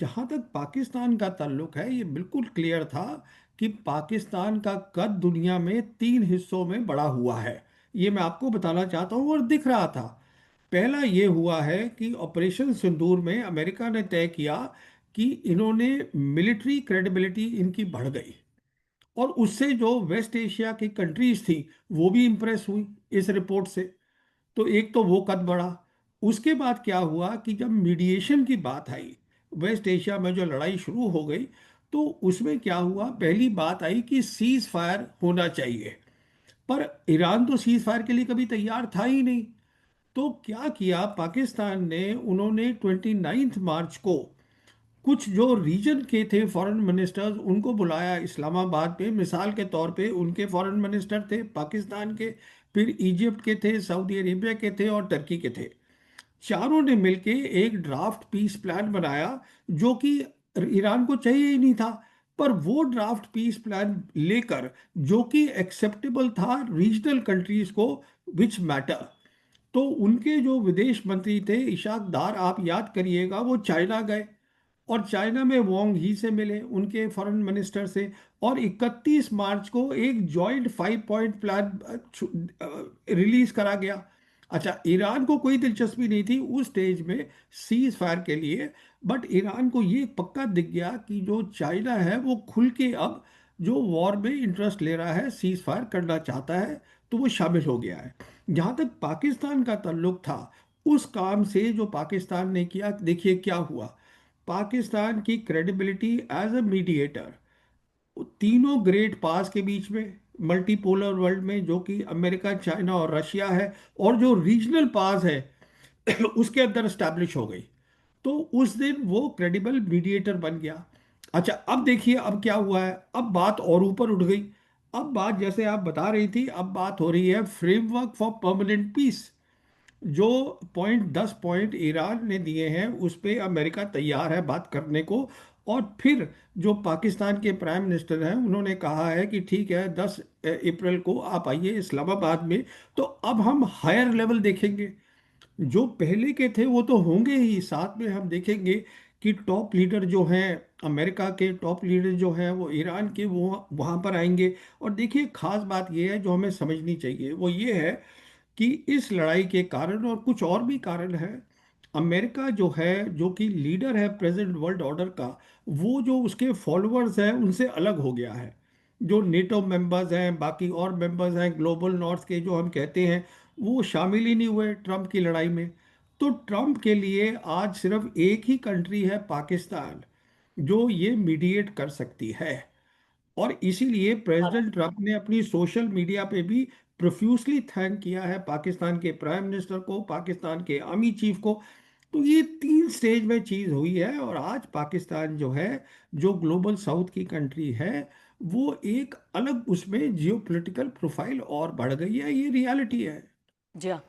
जहां तक पाकिस्तान का ताल्लुक है, ये बिल्कुल क्लियर था कि पाकिस्तान का कद दुनिया में तीन हिस्सों में बड़ा हुआ है। ये मैं आपको बताना चाहता हूँ और दिख रहा था। पहला ये हुआ है कि ऑपरेशन सिंदूर में अमेरिका ने तय किया कि इन्होंने मिलिट्री क्रेडिबिलिटी इनकी बढ़ गई, और उससे जो वेस्ट एशिया की कंट्रीज थी वो भी इंप्रेस हुई इस रिपोर्ट से। तो एक तो वो कद बढ़ा। उसके बाद क्या हुआ कि जब मीडिएशन की बात आई, वेस्ट एशिया में जो लड़ाई शुरू हो गई, तो उसमें क्या हुआ, पहली बात आई कि सीज फायर होना चाहिए। पर ईरान तो सीज फायर के लिए कभी तैयार था ही नहीं। तो क्या किया पाकिस्तान ने, उन्होंने 29 मार्च को कुछ जो रीजन के थे फॉरेन मिनिस्टर्स उनको बुलाया इस्लामाबाद पे। मिसाल के तौर पे उनके फॉरेन मिनिस्टर थे पाकिस्तान के, फिर इजिप्ट के थे, सऊदी अरेबिया के थे और टर्की के थे। चारों ने मिलके एक ड्राफ्ट पीस प्लान बनाया, जो कि ईरान को चाहिए ही नहीं था। पर वो ड्राफ्ट पीस प्लान लेकर, जो कि एक्सेप्टेबल था रीजनल कंट्रीज को, विच मैटर, तो उनके जो विदेश मंत्री थे इशाक दार, आप याद करिएगा, वो चाइना गए और चाइना में वोंग ही से मिले, उनके फॉरेन मिनिस्टर से। और 31 मार्च को एक जॉइंट 5 पॉइंट प्लान रिलीज करा गया। अच्छा, ईरान को कोई दिलचस्पी नहीं थी उस स्टेज में सीज फायर के लिए, बट ईरान को ये पक्का दिख गया कि जो चाइना है वो खुल के अब जो वॉर में इंटरेस्ट ले रहा है, सीज फायर करना चाहता है, तो वो शामिल हो गया है। जहां तक पाकिस्तान का ताल्लुक था, उस काम से जो पाकिस्तान ने किया, देखिए क्या हुआ। पाकिस्तान की क्रेडिबिलिटी एज अ मीडिएटर तीनों ग्रेट पास के बीच में, मल्टीपोलर वर्ल्ड में, जो कि अमेरिका, चाइना और रशिया है, और जो रीजनल पास है उसके अंदर स्टैब्लिश हो गई। तो उस दिन वो क्रेडिबल मीडिएटर बन गया। अच्छा, अब देखिए अब क्या हुआ है, अब बात और ऊपर उठ गई। अब बात, जैसे आप बता रही थी, अब बात हो रही है फ्रेमवर्क फॉर परमानेंट पीस। जो 10 पॉइंट ईरान ने दिए हैं उस पे अमेरिका तैयार है बात करने को। और फिर जो पाकिस्तान के प्राइम मिनिस्टर हैं उन्होंने कहा है कि ठीक है, 10 अप्रैल को आप आइए इस्लामाबाद में, तो अब हम हायर लेवल देखेंगे। जो पहले के थे वो तो होंगे ही, साथ में हम देखेंगे कि टॉप लीडर जो हैं, अमेरिका के टॉप लीडर जो हैं वो ईरान के, वो वहाँ पर आएंगे। और देखिए खास बात ये है जो हमें समझनी चाहिए, वो ये है कि इस लड़ाई के कारण, और कुछ और भी कारण है, अमेरिका जो है, जो कि लीडर है प्रेजेंट वर्ल्ड ऑर्डर का, वो जो उसके फॉलोअर्स हैं उनसे अलग हो गया है। जो नेटो मेंबर्स हैं, बाकी और मेंबर्स हैं ग्लोबल नॉर्थ के जो हम कहते हैं, वो शामिल ही नहीं हुए ट्रम्प की लड़ाई में। तो ट्रम्प के लिए आज सिर्फ एक ही कंट्री है, पाकिस्तान, जो ये मीडिएट कर सकती है। और इसीलिए प्रेसिडेंट ट्रम्प ने अपनी सोशल मीडिया पे भी प्रोफ्यूसली थैंक किया है पाकिस्तान के प्राइम मिनिस्टर को, पाकिस्तान के आर्मी चीफ को। तो ये तीन स्टेज में चीज हुई है, और आज पाकिस्तान जो है, जो ग्लोबल साउथ की कंट्री है, वो एक अलग उसमें जियोपॉलिटिकल प्रोफाइल और बढ़ गई है, ये रियलिटी है। जी हाँ।